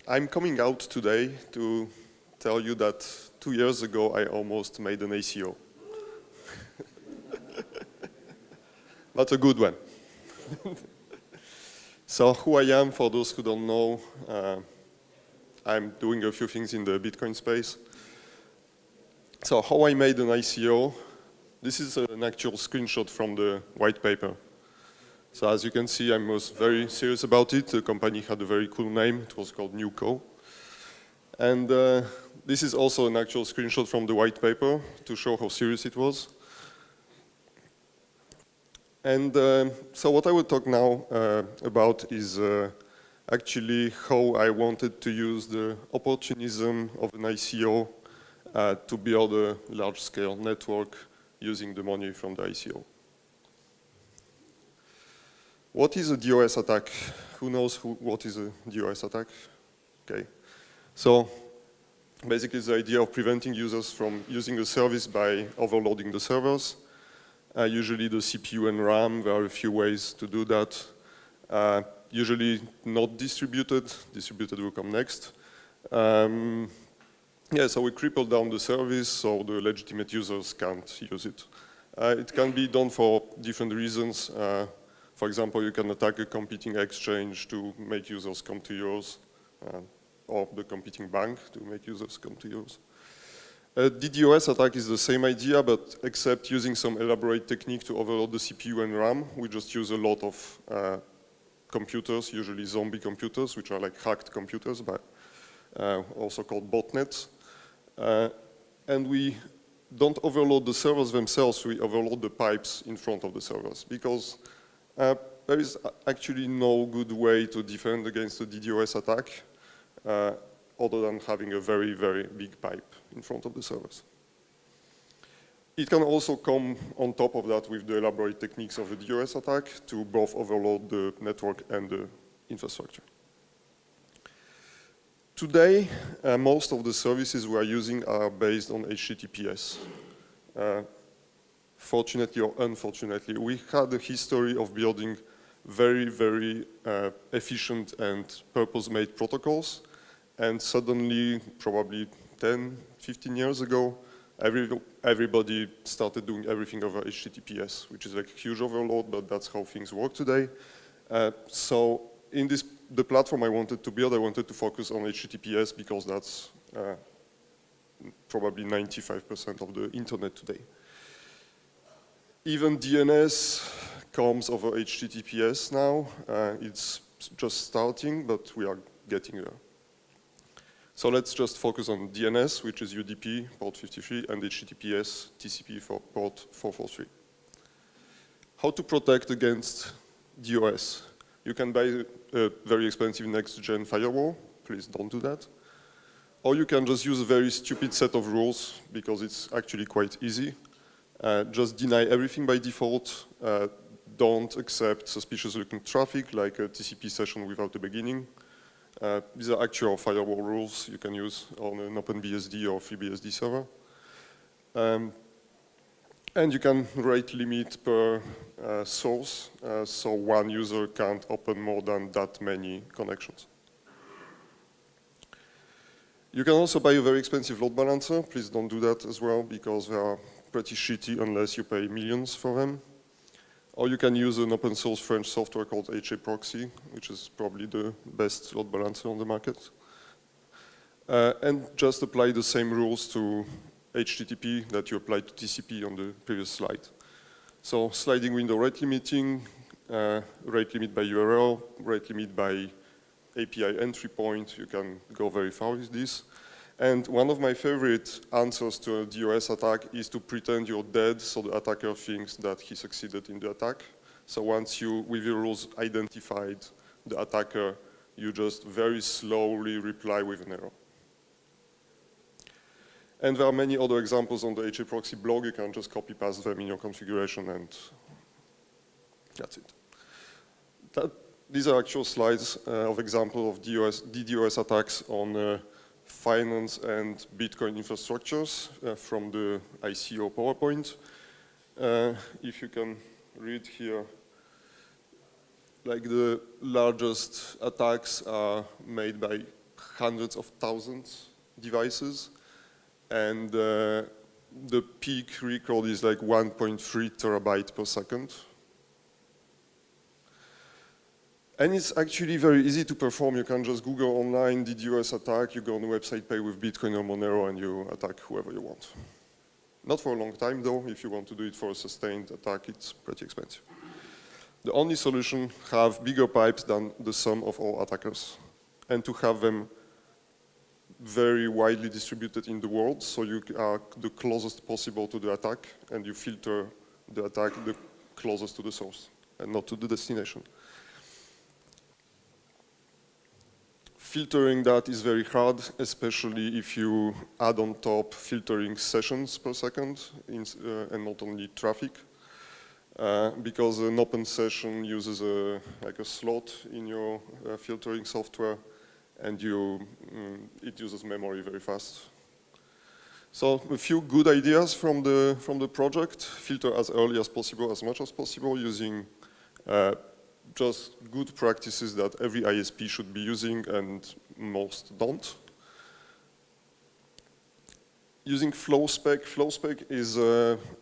I'm coming out today to tell you that 2 years ago I almost made an ICO. Not a good one. So who I am, for those who don't know, I'm doing a few things in the Bitcoin space. So how I made an ICO, this is an actual screenshot from the white paper. So as you can see, I was very serious about it. The company had a very cool name. It was called NewCo. And this is also an actual screenshot from the white paper to show how serious it was. And so what I will talk now about is actually how I wanted to use the opportunism of an ICO to build a large-scale network using the money from the ICO. What is a DOS attack? Who knows what is a DOS attack? Okay. So basically it's the idea of preventing users from using a service by overloading the servers. Usually the CPU and RAM, there are a few ways to do that. Usually not distributed. Distributed will come next. Yeah, so we cripple down the service so the legitimate users can't use it. It can be done for different reasons. For example, you can attack a competing exchange to make users come to yours, or the competing bank to make users come to yours. A DDoS attack is the same idea, but except using some elaborate technique to overload the CPU and RAM. We just use a lot of computers, usually zombie computers, which are like hacked computers, but also called botnets. And we don't overload the servers themselves, we overload the pipes in front of the servers, because there is actually no good way to defend against a DDoS attack other than having a very, very big pipe in front of the servers. It can also come on top of that with the elaborate techniques of the DDoS attack to both overload the network and the infrastructure. Today, most of the services we are using are based on HTTPS. Fortunately or unfortunately, we had a history of building very, very efficient and purpose-made protocols. And suddenly, probably 10, 15 years ago, everybody started doing everything over HTTPS, which is like a huge overload, but that's how things work today. So in the platform I wanted to build, I wanted to focus on HTTPS because that's probably 95% of the internet today. Even DNS comes over HTTPS now. It's just starting, but we are getting there. So let's just focus on DNS, which is UDP, port 53, and HTTPS, TCP for port 443. How to protect against DOS? You can buy a very expensive next-gen firewall. Please don't do that. Or you can just use a very stupid set of rules, because it's actually quite easy. Just deny everything by default. Don't accept suspicious-looking traffic, like a TCP session without a beginning. These are actual firewall rules you can use on an OpenBSD or FreeBSD server. And you can rate limit per source, so one user can't open more than that many connections. You can also buy a very expensive load balancer. Please don't do that as well, because they are pretty shitty unless you pay millions for them. Or you can use an open source French software called HAProxy, which is probably the best load balancer on the market. And just apply the same rules to HTTP that you applied to TCP on the previous slide. So sliding window rate limiting, rate limit by URL, rate limit by API entry point. You can go very far with this. And one of my favorite answers to a DOS attack is to pretend you're dead so the attacker thinks that he succeeded in the attack. So once you, with your rules, identified the attacker, you just very slowly reply with an error. And there are many other examples on the HAProxy blog. You can just copy-paste them in your configuration, and that's it. These are actual slides of examples of DDoS attacks on finance and Bitcoin infrastructures from the ICO PowerPoint. If you can read here, like the largest attacks are made by hundreds of thousands devices, and the peak record is like 1.3 terabyte per second. And it's actually very easy to perform. You can just Google online DDoS attack, you go on the website, pay with Bitcoin or Monero, and you attack whoever you want. Not for a long time though. If you want to do it for a sustained attack, it's pretty expensive. The only solution, have bigger pipes than the sum of all attackers, and to have them very widely distributed in the world, so you are the closest possible to the attack, and you filter the attack the closest to the source, and not to the destination. Filtering that is very hard, especially if you add on top filtering sessions per second, and not only traffic. Because an open session uses like a slot in your filtering software, and it uses memory very fast. So a few good ideas from the project: filter as early as possible, as much as possible, using just good practices that every ISP should be using and most don't. Using FlowSpec. FlowSpec is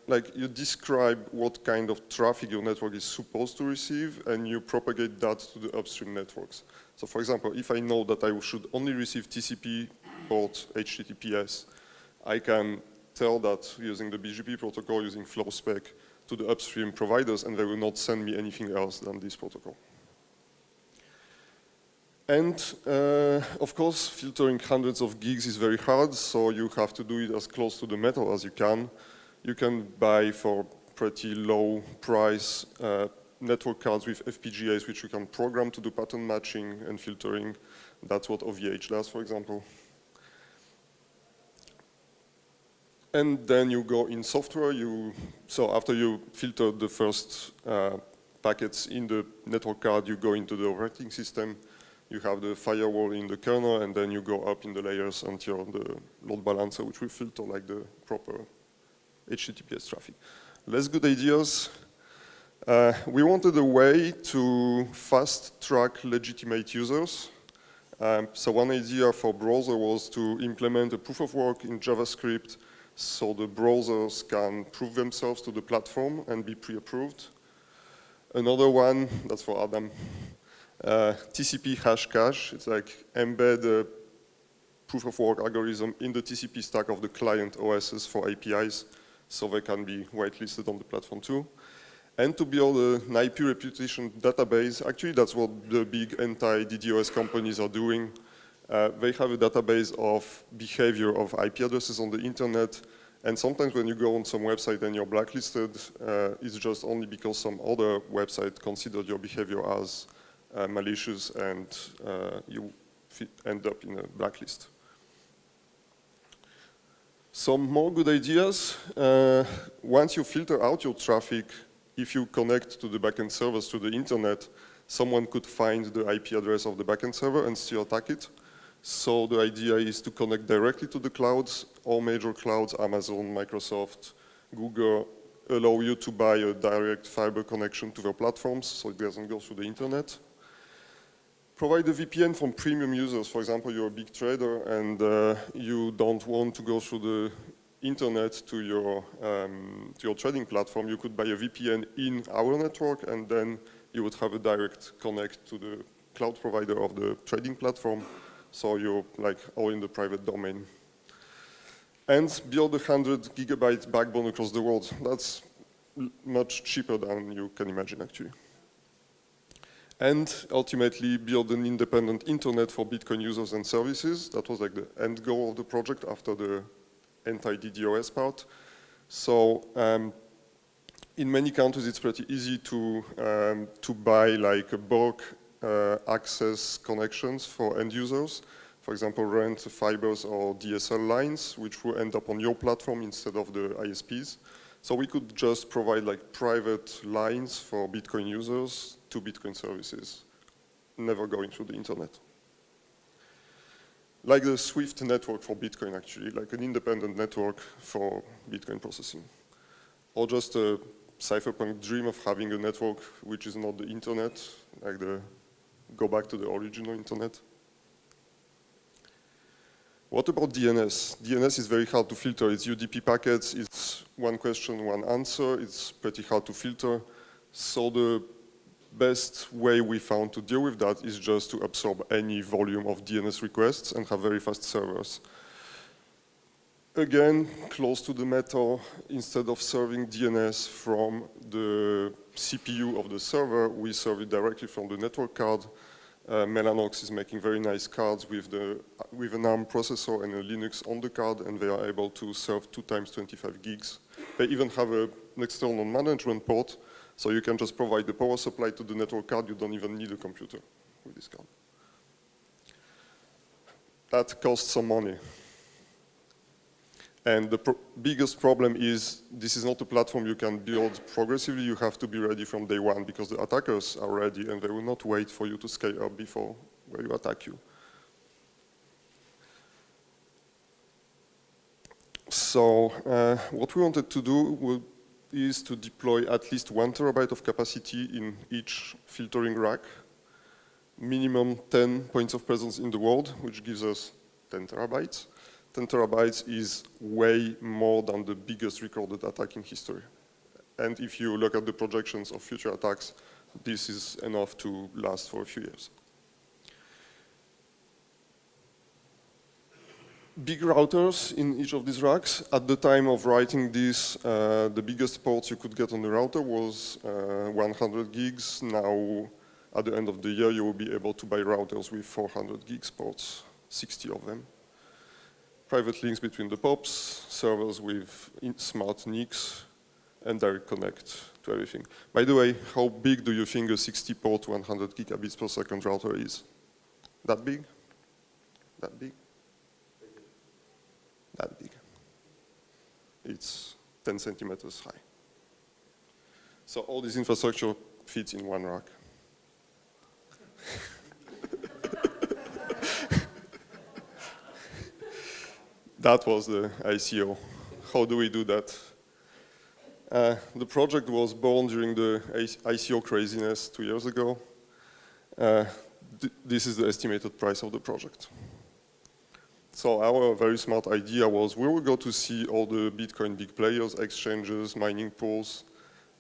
like you describe what kind of traffic your network is supposed to receive, and you propagate that to the upstream networks. So for example, if I know that I should only receive TCP port HTTPS, I can tell that using the BGP protocol, using FlowSpec, to the upstream providers, and they will not send me anything else than this protocol. And of course, filtering hundreds of gigs is very hard, so you have to do it as close to the metal as you can. You can buy for pretty low price network cards with FPGAs, which you can program to do pattern matching and filtering. That's what OVH does, for example. And then you go in software. So after you filter the first packets in the network card, you go into the operating system. You have the firewall in the kernel, and then you go up in the layers until the load balancer, which will filter like the proper HTTPS traffic. Less good ideas. We wanted a way to fast track legitimate users. So one idea for browser was to implement a proof of work in JavaScript, so the browsers can prove themselves to the platform and be pre-approved. Another one, that's for Adam, TCP hash cache. It's like embed a proof of work algorithm in the TCP stack of the client OSs for APIs, so they can be whitelisted on the platform too. And to build an IP reputation database. Actually, that's what the big anti-DDoS companies are doing. They have a database of behavior of IP addresses on the internet, and sometimes when you go on some website and you're blacklisted, it's just only because some other website considered your behavior as malicious, and you end up in a blacklist. Some more good ideas. Once you filter out your traffic, if you connect to the backend servers to the internet, someone could find the IP address of the backend server and still attack it. So the idea is to connect directly to the clouds. All major clouds, Amazon, Microsoft, Google, allow you to buy a direct fiber connection to their platforms, so it doesn't go through the internet. Provide a VPN from premium users. For example, you're a big trader and you don't want to go through the internet to your trading platform. You could buy a VPN in our network, and then you would have a direct connect to the cloud provider of the trading platform. So you're like all in the private domain. And build 100 gigabyte backbone across the world. That's much cheaper than you can imagine, actually. And ultimately build an independent internet for Bitcoin users and services. That was like the end goal of the project after the anti-DDoS part. So in many countries, it's pretty easy to buy like a bulk access connections for end users. For example, rent fibers or DSL lines, which will end up on your platform instead of the ISPs. So we could just provide like private lines for Bitcoin users to Bitcoin services, never going through the internet. Like the Swift network for Bitcoin, actually, like an independent network for Bitcoin processing. Or just a cypherpunk dream of having a network which is not the internet, like go back to the original internet. What about DNS? DNS is very hard to filter. It's UDP packets, it's one question, one answer. It's pretty hard to filter. So the best way we found to deal with that is just to absorb any volume of DNS requests and have very fast servers. Again, close to the metal, instead of serving DNS from the CPU of the server, we serve it directly from the network card. Mellanox is making very nice cards with an ARM processor and a Linux on the card, and they are able to serve 2 times 25 gigs. They even have an external management port, so you can just provide the power supply to the network card. You don't even need a computer with this card. That costs some money. And the biggest problem is this is not a platform you can build progressively. You have to be ready from day one because the attackers are ready and they will not wait for you to scale up before where you attack you. So what we wanted to do is to deploy at least 1 terabyte of capacity in each filtering rack, minimum 10 points of presence in the world, which gives us 10 terabytes. 10 terabytes is way more than the biggest recorded attack in history. And if you look at the projections of future attacks, this is enough to last for a few years. Big routers in each of these racks. At the time of writing this, the biggest ports you could get on the router was 100 gigs. Now, at the end of the year, you will be able to buy routers with 400 gigs ports, 60 of them. Private links between the POPs, servers with smart NICs, and direct connect to everything. By the way, how big do you think a 60-port 100 gigabits per second router is? That big? That big? That big. It's 10 centimeters high. So all this infrastructure fits in one rack. That was the ICO. How do we do that? The project was born during the ICO craziness 2 years ago. This is the estimated price of the project. So our very smart idea was we will go to see all the Bitcoin big players, exchanges, mining pools,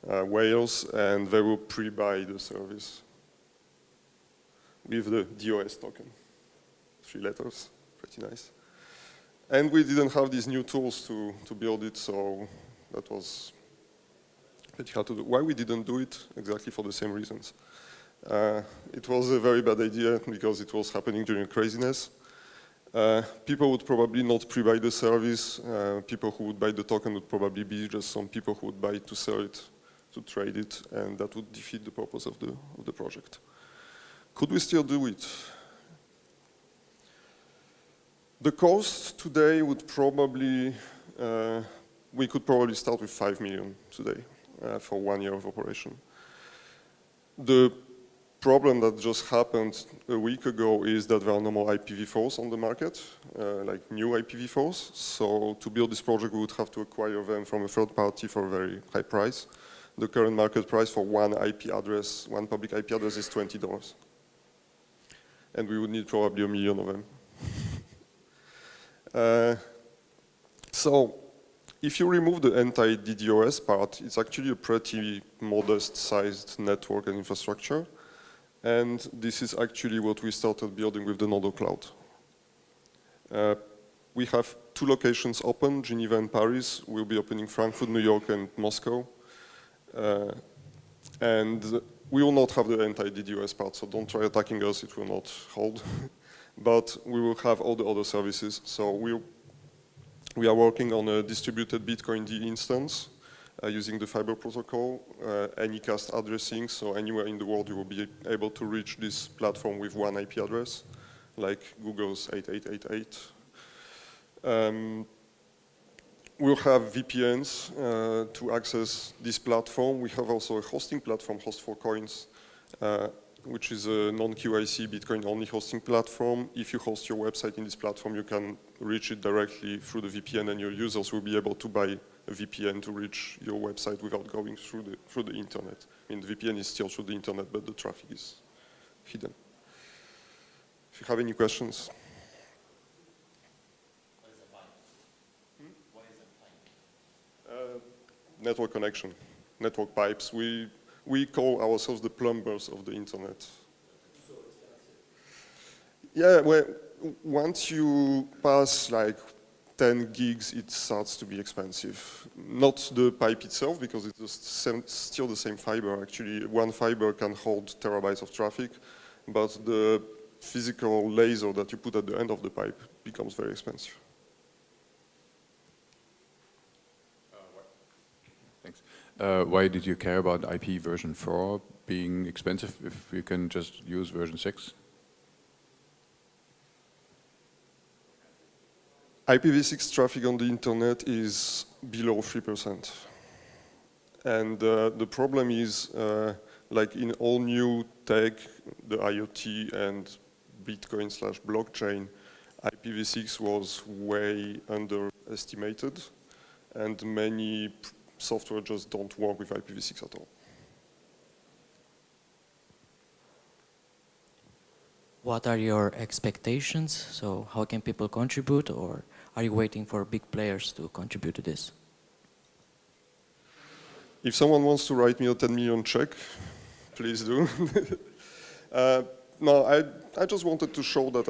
whales, and they will pre-buy the service with the DOS token. 3 letters, pretty nice. And we didn't have these new tools to build it, so that was pretty hard to do. Why we didn't do it? Exactly for the same reasons. It was a very bad idea because it was happening during craziness. People would probably not pre-buy the service. People who would buy the token would probably be just some people who would buy it to sell it, to trade it, and that would defeat the purpose of the project. Could we still do it? The cost today would probably, we could probably start with 5 million today for 1 year of operation. The problem that just happened a week ago is that there are no more IPv4s on the market, like new IPv4s. So to build this project, we would have to acquire them from a third party for a very high price. The current market price for one IP address, one public IP address is $20. And we would need probably 1 million of them. So if you remove the anti-DDoS part, it's actually a pretty modest-sized network and infrastructure. And this is actually what we started building with the Nodo Cloud. We have 2 locations open, Geneva and Paris. We'll be opening Frankfurt, New York, and Moscow. And we will not have the anti-DDoS part, so don't try attacking us, it will not hold. But we will have all the other services. So we are working on a distributed Bitcoin D instance using the fiber protocol, anycast addressing. So anywhere in the world you will be able to reach this platform with one IP address, like Google's 8888. We'll have VPNs to access this platform. We have also a hosting platform, Host4Coins, which is a non-QIC Bitcoin-only hosting platform. If you host your website in this platform, you can reach it directly through the VPN, and your users will be able to buy a VPN to reach your website without going through the internet. I mean, the VPN is still through the internet, but the traffic is hidden. If you have any questions. network connection, network pipes. We call ourselves the plumbers of the internet. So expensive. Yeah, well, once you pass like 10 gigs, it starts to be expensive. Not the pipe itself, because it's still the same fiber. Actually, one fiber can hold terabytes of traffic, but the physical laser that you put at the end of the pipe becomes very expensive. Thanks. Why did you care about IP version 4 being expensive if you can just use version 6? IPv6 traffic on the internet is below 3%. And the problem is, like in all new tech, the IoT and Bitcoin/blockchain, IPv6 was way underestimated, and many software just don't work with IPv6 at all. What are your expectations? So how can people contribute, or are you waiting for big players to contribute to this? If someone wants to write me a 10 million check, please do. No, I just wanted to show that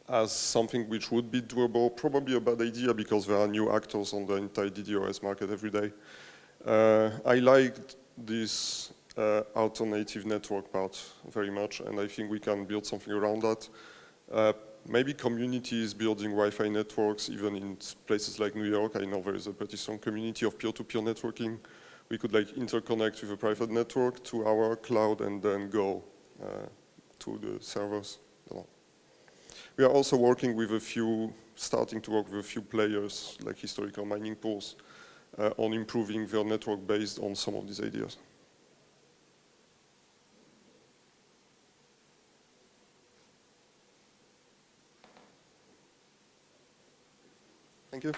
as something which would be doable, probably a bad idea because there are new actors on the entire DDoS market every day. I liked this alternative network part very much, and I think we can build something around that. Maybe communities building Wi-Fi networks, even in places like New York. I know there is a pretty strong community of peer-to-peer networking. We could like interconnect with a private network to our cloud and then go to the servers. We are also working with starting to work with a few players, like historical mining pools, on improving their network based on some of these ideas. Thank you.